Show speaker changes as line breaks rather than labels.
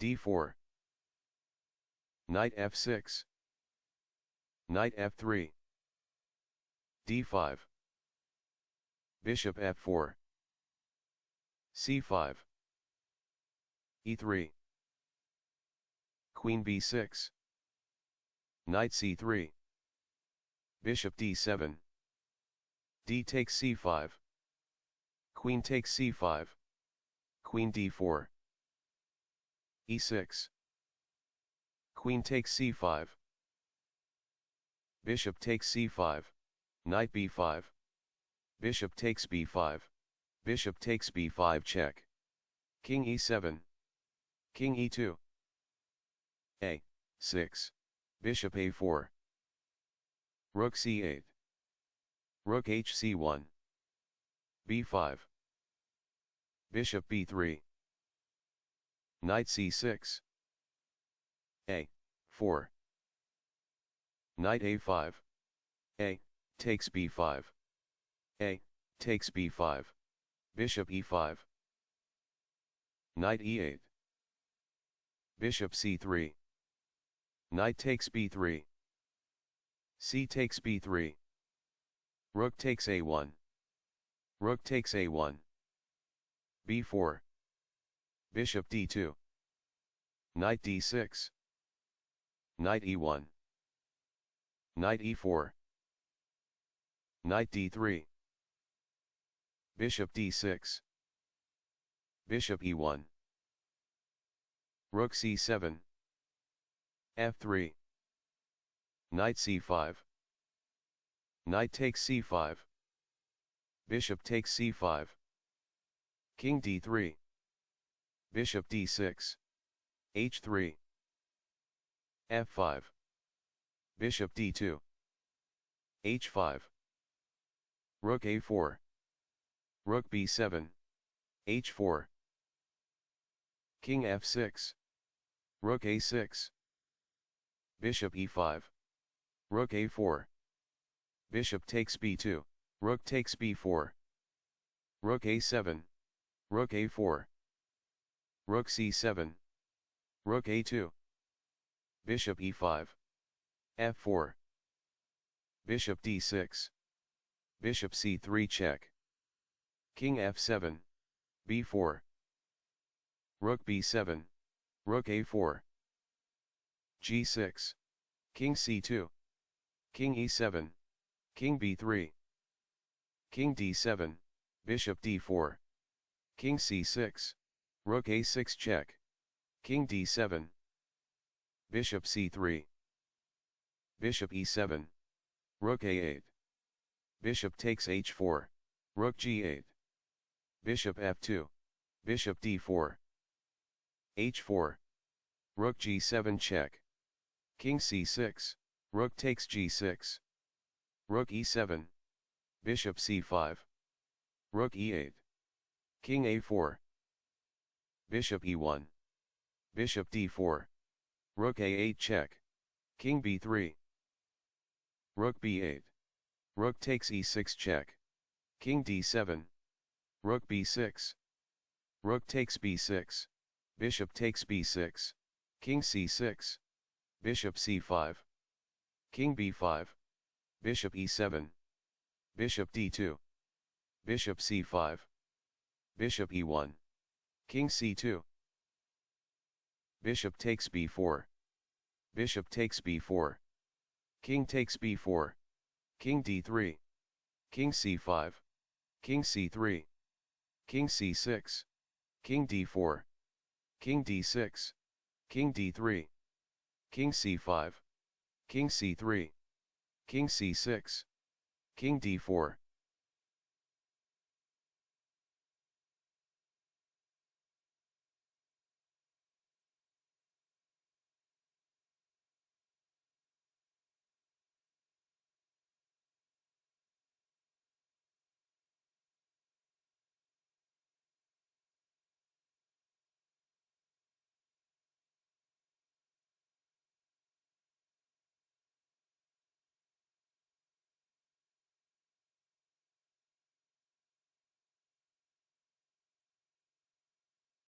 d4. Knight f6. Knight f3. d5. Bishop f4. c5. e3. Queen b6. Knight c3. Bishop d7. D takes c5. Queen takes c5. Queen d4. e6. Queen takes c5. Bishop takes c5. Knight b5. Bishop takes b5. Bishop takes b5 check. King e7. King e2. a6. Bishop a4. Rook c8. Rook hc1. b5. Bishop b3. Knight c6. a4. Knight a5. A takes b5. A takes b5. Bishop e5. Knight e8. Bishop c3. Knight takes b3. C takes b3. Rook takes a1. Rook takes a1. b4. Bishop d2. Knight d6. Knight e1. Knight e4. Knight d3. Bishop d6. Bishop e1. Rook c7. f3. Knight c5. Knight takes c5. Bishop takes c5. King d3. Bishop d6. h3. f5. Bishop d2. h5. Rook a4. Rook b7. h4. King f6. Rook a6. Bishop e5. Rook a4. Bishop takes b2. Rook takes b4. Rook a7. Rook a4. Rook c7. Rook a2. Bishop e5. f4. Bishop d6. Bishop c3 check. King f7. b4. Rook b7. Rook a4. g6. King c2. King e7. King b3. King d7. Bishop d4. King c6. Rook a6 check. King d7. Bishop c3. Bishop e7. Rook a8. Bishop takes h4. Rook g8. Bishop f2. Bishop d4. h4. Rook g7 check. King c6. Rook takes g6. Rook e7. Bishop c5. Rook e8. King a4. Bishop e1. Bishop d4. Rook a8 check. King b3. Rook b8. Rook takes e6 check. King d7. Rook b6. Rook takes b6. Bishop takes b6. King c6. Bishop c5. King b5. Bishop e7. Bishop d2. Bishop c5. Bishop e1. King c2. Bishop takes b4. Bishop takes b4. King takes b4. King d3. King c5. King c3. King c6. King d4. King d6. King d3. King c5. King c3. King c6. King d4.